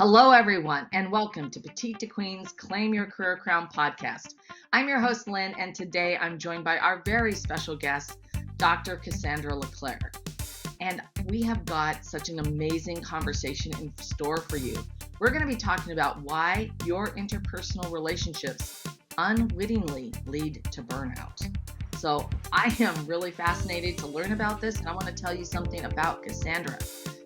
Hello, everyone, and welcome to Petite to Queen's Claim Your Career Crown podcast. I'm your host, Lynn, and today I'm joined by our very special guest, Dr. Cassandra LeClair. And we have got such an amazing conversation in store for you. We're going to be talking about why your interpersonal relationships unwittingly lead to burnout. So I am really fascinated to learn about this, and I want to tell you something about Cassandra.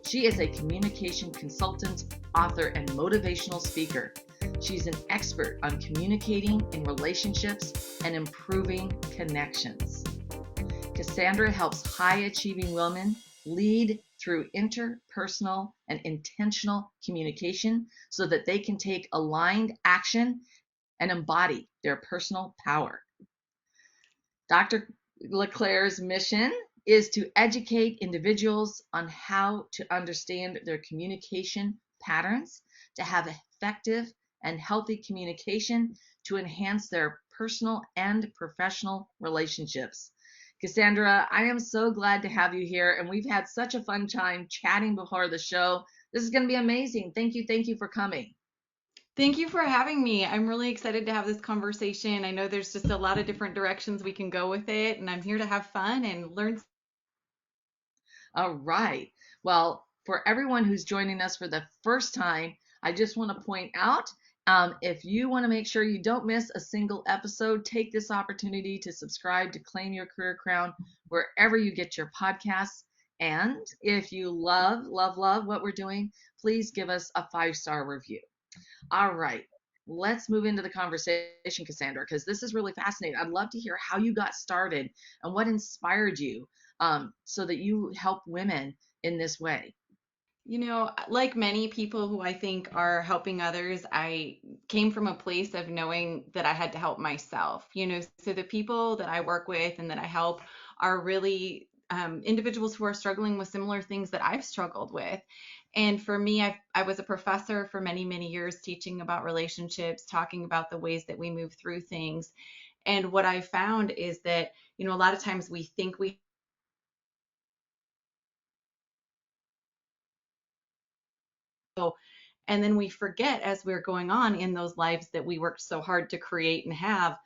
She is a communication consultant, author, and motivational speaker. She's an expert on communicating in relationships and improving connections. Cassandra helps high-achieving women lead through interpersonal and intentional communication so that they can take aligned action and embody their personal power. Dr. LeClair's mission is to educate individuals on how to understand their communication patterns, to have effective and healthy communication, to enhance their personal and professional relationships. Cassandra, I am so glad to have you here, and we've had such a fun time chatting before the show. This is going to be amazing. Thank you for coming. Thank you for having me. I'm really excited to have this conversation. I know there's just a lot of different directions we can go with it, and I'm here to have fun and learn. All right. Well, for everyone who's joining us for the first time, I just want to point out if you want to make sure you don't miss a single episode, take this opportunity to subscribe to Claim Your Career Crown wherever you get your podcasts. And if you love what we're doing, please give us a 5-star review. All right. Let's move into the conversation, Cassandra, because this is really fascinating. I'd love to hear how you got started and what inspired you so that you help women in this way. Like many people who I think are helping others, I came from a place of knowing that I had to help myself. So the people that I work with and that I help are really individuals who are struggling with similar things that I've struggled with. And for me, I was a professor for many, many years teaching about relationships, talking about the ways that we move through things. And what I found is that, a lot of times we think we and then we forget as we're going on in those lives that we worked so hard to create and have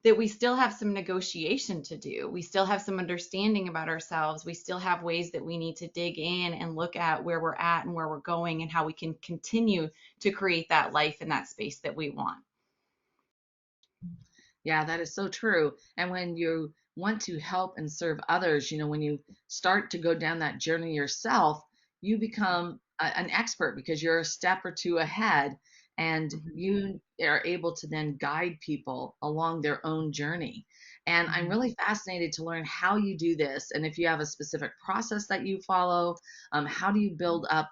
that we still have some negotiation to do. We still have some understanding about ourselves. We still have ways that we need to dig in and look at where we're at and where we're going and how we can continue to create that life in that space that we want. Yeah, that is so true. And when you want to help and serve others, when you start to go down that journey yourself, you become an expert because you're a step or two ahead and you are able to then guide people along their own journey. And I'm really fascinated to learn how you do this and if you have a specific process that you follow. How do you build up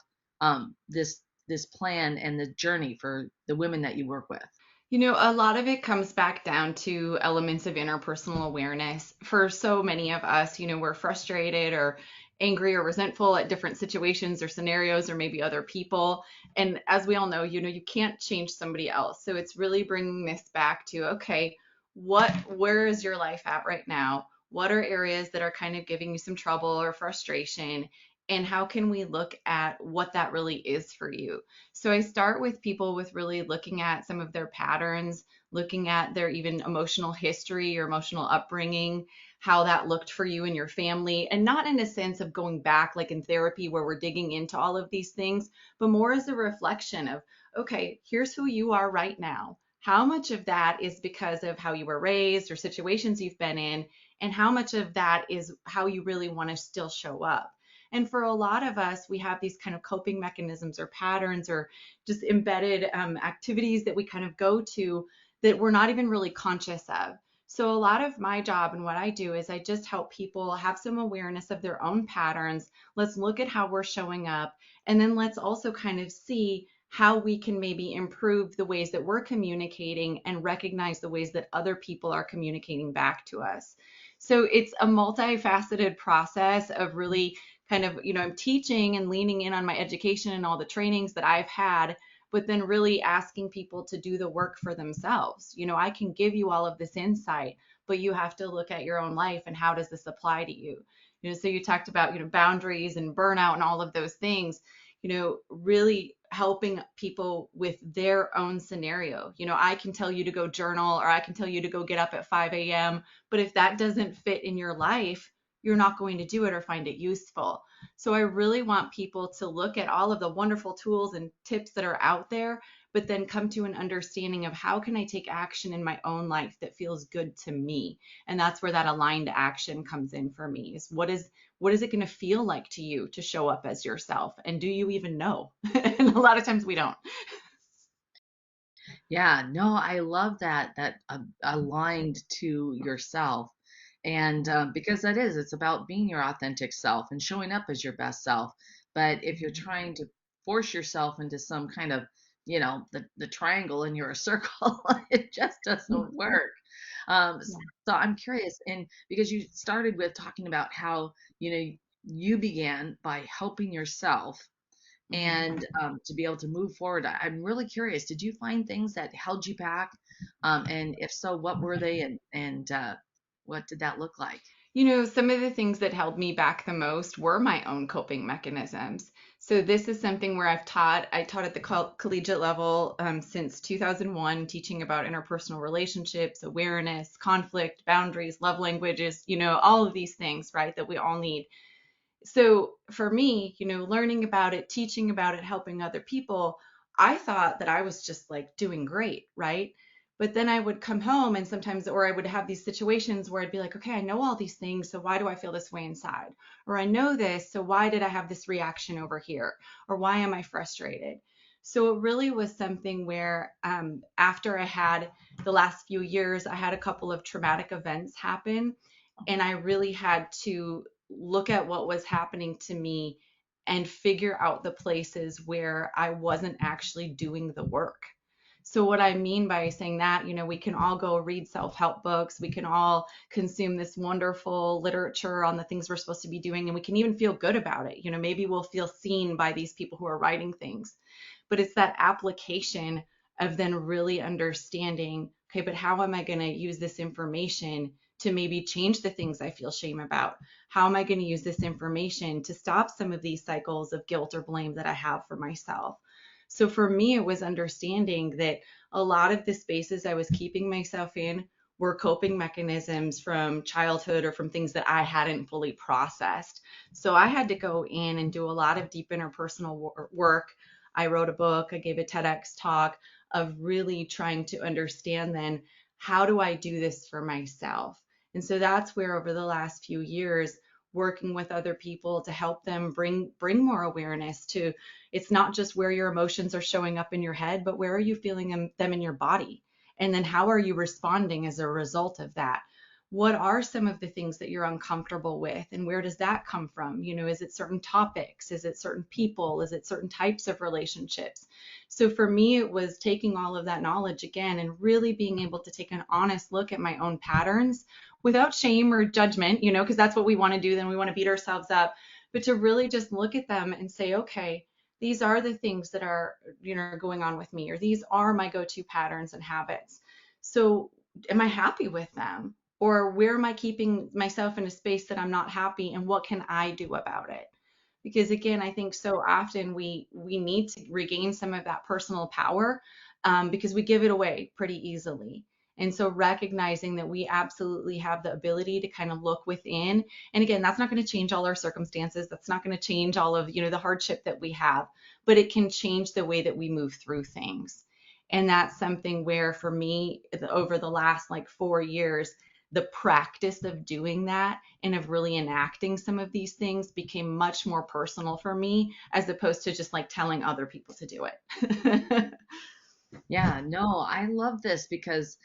this plan and the journey for the women that you work with? A lot of it comes back down to elements of interpersonal awareness. For so many of us, we're frustrated or angry or resentful at different situations or scenarios or maybe other people. And as we all know, you can't change somebody else. So it's really bringing this back to, okay, where is your life at right now? What are areas that are kind of giving you some trouble or frustration? And how can we look at what that really is for you? So I start with people with really looking at some of their patterns, looking at their even emotional history or emotional upbringing, how that looked for you and your family, and not in a sense of going back like in therapy where we're digging into all of these things, but more as a reflection of, okay, here's who you are right now. How much of that is because of how you were raised or situations you've been in, and how much of that is how you really want to still show up? And for a lot of us, we have these kind of coping mechanisms or patterns or just embedded activities that we kind of go to that we're not even really conscious of. So a lot of my job and what I do is I just help people have some awareness of their own patterns. Let's look at how we're showing up. And then let's also kind of see how we can maybe improve the ways that we're communicating and recognize the ways that other people are communicating back to us. So it's a multifaceted process of really kind of, I'm teaching and leaning in on my education and all the trainings that I've had, but then really asking people to do the work for themselves. I can give you all of this insight, but you have to look at your own life and how does this apply to you? So you talked about, boundaries and burnout and all of those things. Really helping people with their own scenario. I can tell you to go journal, or I can tell you to go get up at 5 a.m., but if that doesn't fit in your life, you're not going to do it or find it useful. So I really want people to look at all of the wonderful tools and tips that are out there, but then come to an understanding of how can I take action in my own life that feels good to me. And that's where that aligned action comes in for me, is what is it going to feel like to you to show up as yourself? And do you even know? And a lot of times we don't. Yeah, no, I love that aligned to yourself. And because it's about being your authentic self and showing up as your best self. But if you're trying to force yourself into some kind of, the triangle and you're a circle, it just doesn't work. Yeah. So I'm curious, and because you started with talking about how, you began by helping yourself Mhm. and to be able to move forward. I'm really curious. Did you find things that held you back? And if so, what were they, and what did that look like? Some of the things that held me back the most were my own coping mechanisms. So this is something where I taught at the collegiate level since 2001, teaching about interpersonal relationships, awareness, conflict, boundaries, love languages, all of these things, right, that we all need. So for me, learning about it, teaching about it, helping other people, I thought that I was just like doing great, right? But then I would come home and sometimes, or I would have these situations where I'd be like, okay, I know all these things, so why do I feel this way inside? Or I know this, so why did I have this reaction over here? Or why am I frustrated? So it really was something where after I had the last few years, I had a couple of traumatic events happen, and I really had to look at what was happening to me and figure out the places where I wasn't actually doing the work. So, what I mean by saying that, we can all go read self help books, we can all consume this wonderful literature on the things we're supposed to be doing, and we can even feel good about it. Maybe we'll feel seen by these people who are writing things, but it's that application of then really understanding, okay, but how am I going to use this information to maybe change the things I feel shame about? How am I going to use this information to stop some of these cycles of guilt or blame that I have for myself? So for me, it was understanding that a lot of the spaces I was keeping myself in were coping mechanisms from childhood or from things that I hadn't fully processed. So I had to go in and do a lot of deep interpersonal work. I wrote a book, I gave a TEDx talk of really trying to understand then, how do I do this for myself? And so that's where over the last few years, working with other people to help them bring more awareness to, it's not just where your emotions are showing up in your head, but where are you feeling them in your body? And then how are you responding as a result of that? What are some of the things that you're uncomfortable with, and where does that come from? Is it certain topics? Is it certain people? Is it certain types of relationships? So for me, it was taking all of that knowledge again and really being able to take an honest look at my own patterns without shame or judgment, because that's what we want to do. Then we want to beat ourselves up, but to really just look at them and say, okay, these are the things that are, going on with me, or these are my go-to patterns and habits. So am I happy with them? Or where am I keeping myself in a space that I'm not happy, and what can I do about it? Because again, I think so often we need to regain some of that personal power, because we give it away pretty easily. And so recognizing that we absolutely have the ability to kind of look within. And again, that's not going to change all our circumstances. That's not going to change all of, the hardship that we have, but it can change the way that we move through things. And that's something where for me, over the last like 4 years, the practice of doing that and of really enacting some of these things became much more personal for me, as opposed to just like telling other people to do it. Yeah, no, I love this because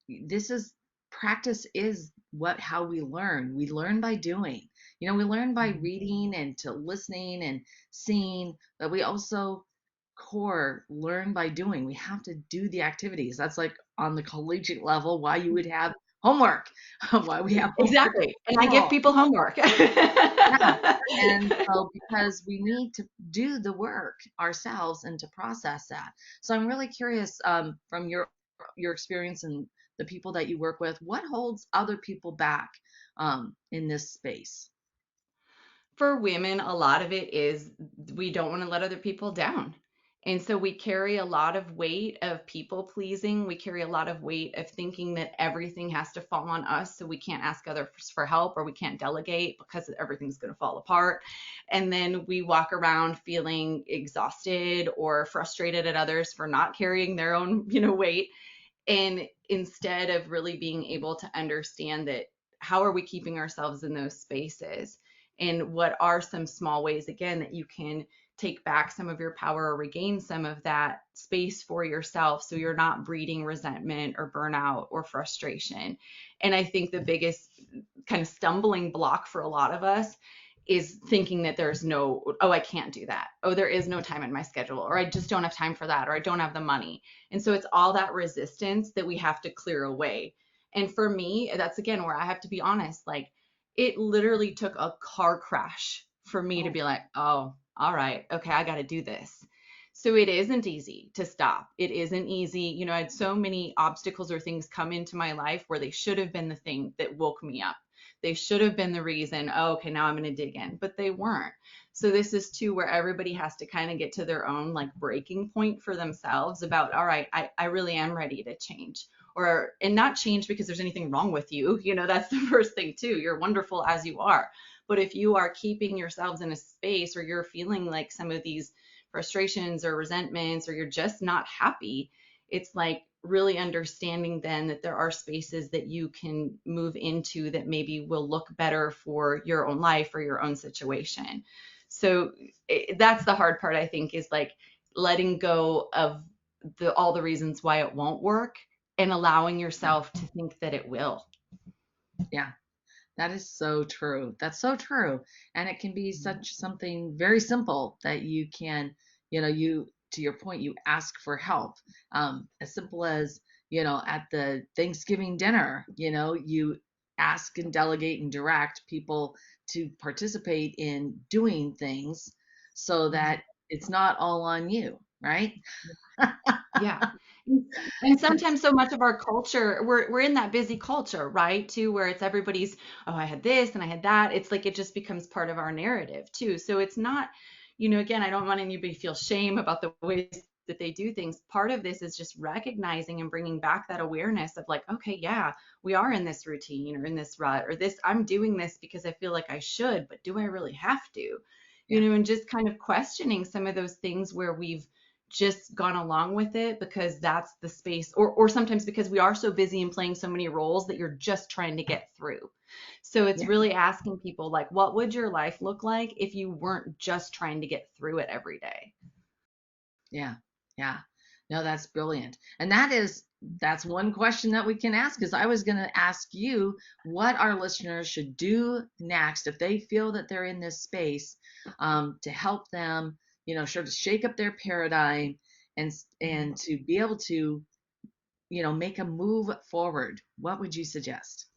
this is practice is how we learn. We learn by doing. We learn by reading and to listening and seeing, but we also core learn by doing. We have to do the activities. That's like on the collegiate level why you would have homework, why we have homework at Exactly. And I give school. people homework. Yeah. And so because we need to do the work ourselves and to process that. So I'm really curious, from your experience and the people that you work with, what holds other people back in this space? For women, a lot of it is we don't want to let other people down. And so we carry a lot of weight of people pleasing. We carry a lot of weight of thinking that everything has to fall on us. So we can't ask others for help, or we can't delegate because everything's going to fall apart. And then we walk around feeling exhausted or frustrated at others for not carrying their own, weight. And instead of really being able to understand that, how are we keeping ourselves in those spaces? And what are some small ways, again, that you can take back some of your power or regain some of that space for yourself, so you're not breeding resentment or burnout or frustration? And I think the biggest kind of stumbling block for a lot of us is thinking that there's no, oh, I can't do that. Oh, there is no time in my schedule, or I just don't have time for that, or I don't have the money. And so it's all that resistance that we have to clear away. And for me, that's again where I have to be honest. Like, it literally took a car crash for me to be like, oh, all right, okay, I got to do this. So it isn't easy to stop. It isn't easy. I had so many obstacles or things come into my life where they should have been the thing that woke me up. They should have been the reason, oh, okay, now I'm going to dig in, but they weren't. So this is too where everybody has to kind of get to their own like breaking point for themselves about, all right, I really am ready to change. And not change because there's anything wrong with you. That's the first thing too. You're wonderful as you are. But if you are keeping yourselves in a space, or you're feeling like some of these frustrations or resentments, or you're just not happy, it's like really understanding then that there are spaces that you can move into that maybe will look better for your own life or your own situation. So that's the hard part, I think, is like letting go of all the reasons why it won't work and allowing yourself to think that it will. Yeah. That is so true. That's so true. And it can be such something very simple that you can, to your point, you ask for help. As simple as, at the Thanksgiving dinner, you ask and delegate and direct people to participate in doing things so that it's not all on you, right? Yeah. And sometimes so much of our culture, we're in that busy culture, right? Too, where it's everybody's, oh, I had this and I had that. It's like it just becomes part of our narrative too. So it's not, again, I don't want anybody to feel shame about the ways that they do things. Part of this is just recognizing and bringing back that awareness of like, okay, yeah, we are in this routine or in this rut, or this, I'm doing this because I feel like I should, but do I really have to? And just kind of questioning some of those things where we've just gone along with it because that's the space, or sometimes because we are so busy and playing so many roles that you're just trying to get through. So it's really asking people like, what would your life look like if you weren't just trying to get through it every day? Yeah. Yeah. No, that's brilliant. And that's one question that we can ask, because I was going to ask you what our listeners should do next if they feel that they're in this space, to help them, sort of shake up their paradigm and to be able to, make a move forward. What would you suggest?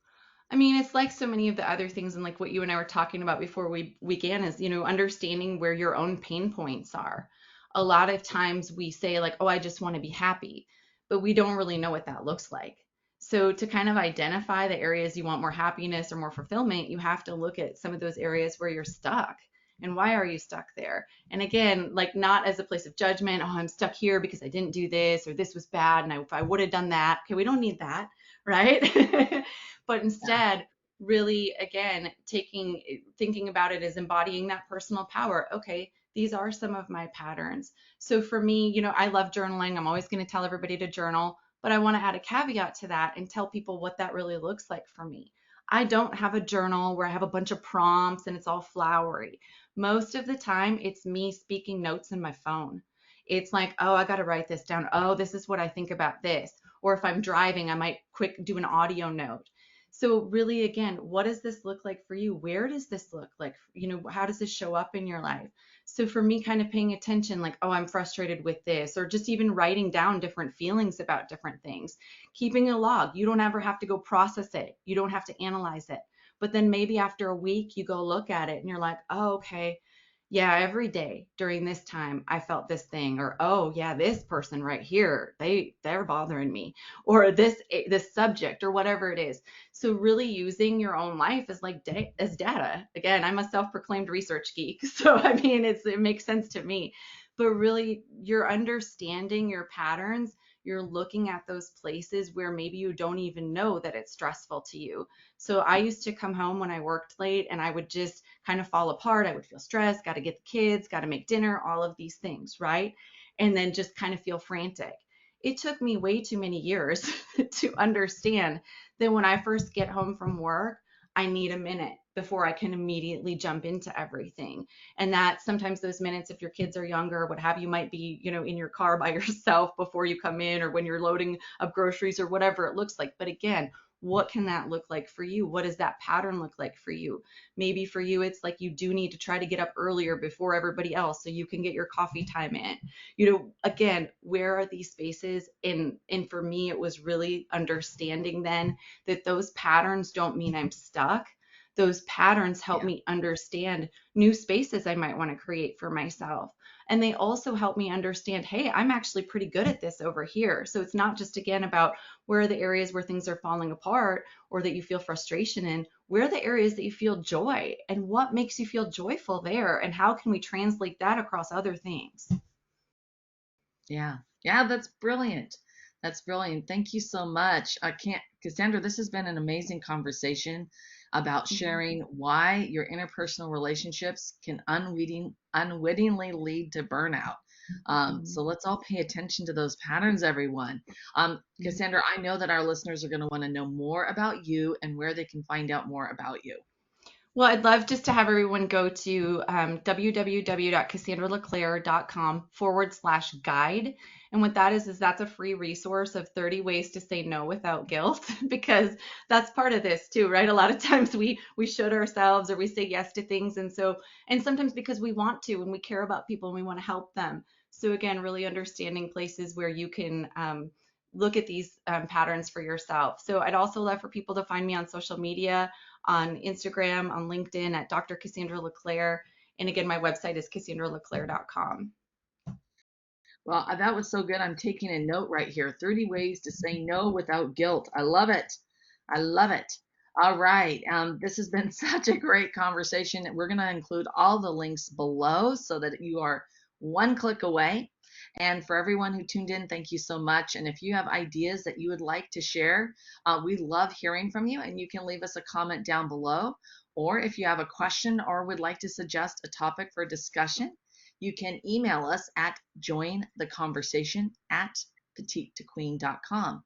I mean, it's like so many of the other things, and like what you and I were talking about before we began, is, understanding where your own pain points are. A lot of times we say like, oh, I just want to be happy, but we don't really know what that looks like. So to kind of identify the areas you want more happiness or more fulfillment, you have to look at some of those areas where you're stuck. And why are you stuck there? And again, like, not as a place of judgment, oh, I'm stuck here because I didn't do this, or this was bad, and if I would have done that. Okay, we don't need that, right? But instead, really, again, thinking about it as embodying that personal power. Okay, these are some of my patterns. So for me, I love journaling. I'm always going to tell everybody to journal, but I want to add a caveat to that and tell people what that really looks like for me. I don't have a journal where I have a bunch of prompts and it's all flowery. Most of the time, it's me speaking notes in my phone. It's like, oh, I got to write this down. Oh, this is what I think about this. Or if I'm driving, I might quick do an audio note. So really, again, what does this look like for you? Where does this look like? How does this show up in your life? So for me, kind of paying attention, like, oh, I'm frustrated with this, or just even writing down different feelings about different things, keeping a log. You don't ever have to go process it. You don't have to analyze it. But then maybe after a week, you go look at it and you're like, oh, okay, yeah, every day during this time I felt this thing, or oh yeah, this person right here, they're bothering me, or this subject, or whatever it is. So really using your own life as like as data. Again, I'm a self-proclaimed research geek, so I mean it makes sense to me. but really you're understanding your patterns. You're looking at those places where maybe you don't even know that it's stressful to you. So I used to come home when I worked late and I would just kind of fall apart. I would feel stressed, got to get the kids, got to make dinner, all of these things, right? And then just kind of feel frantic. It took me way too many years to understand that when I first get home from work, I need a minute before I can immediately jump into everything. And that sometimes those minutes, if your kids are younger, what have you, might be, in your car by yourself before you come in or when you're loading up groceries or whatever it looks like. But again, what can that look like for you? What does that pattern look like for you? Maybe for you, it's like you do need to try to get up earlier before everybody else so you can get your coffee time in. Again, where are these spaces? And for me, it was really understanding then that those patterns don't mean I'm stuck. Those patterns help me understand new spaces I might want to create for myself. And they also help me understand, hey, I'm actually pretty good at this over here. So it's not just, again, about where are the areas where things are falling apart or that you feel frustration in. Where are the areas that you feel joy and what makes you feel joyful there? And how can we translate that across other things? Yeah. Yeah, that's brilliant. That's brilliant. Thank you so much. Cassandra, this has been an amazing conversation about sharing why your interpersonal relationships can unwittingly lead to burnout. So let's all pay attention to those patterns, everyone. Cassandra, I know that our listeners are going to want to know more about you and where they can find out more about you. Well, I'd love just to have everyone go to www.cassandraleclair.com/guide. And what that is that's a free resource of 30 ways to say no without guilt, because that's part of this too, right? A lot of times we should ourselves or we say yes to things. And sometimes because we want to and we care about people and we want to help them. So again, really understanding places where you can look at these patterns for yourself. So I'd also love for people to find me on social media, on Instagram, on LinkedIn at Dr. Cassandra LeClair. And again, my website is CassandraLeClair.com. Well, that was so good. I'm taking a note right here. 30 ways to say no without guilt. I love it. I love it. All right. This has been such a great conversation. We're going to include all the links below so that you are one click away. And for everyone who tuned in, thank you so much. And if you have ideas that you would like to share, we love hearing from you, and you can leave us a comment down below. Or if you have a question or would like to suggest a topic for discussion, you can email us at jointheconversation@petitetoqueen.com.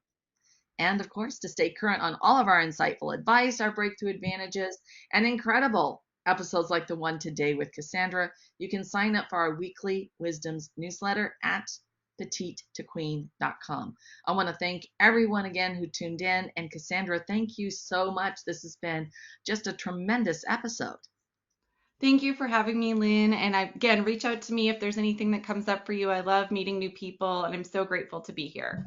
And of course, to stay current on all of our insightful advice, our breakthrough advantages, and incredible episodes like the one today with Cassandra, you can sign up for our weekly wisdoms newsletter at petitetoqueen.com. I want to thank everyone again who tuned in. And Cassandra, thank you so much. This has been just a tremendous episode. Thank you for having me, Lynn. And again, reach out to me if there's anything that comes up for you. I love meeting new people, and I'm so grateful to be here.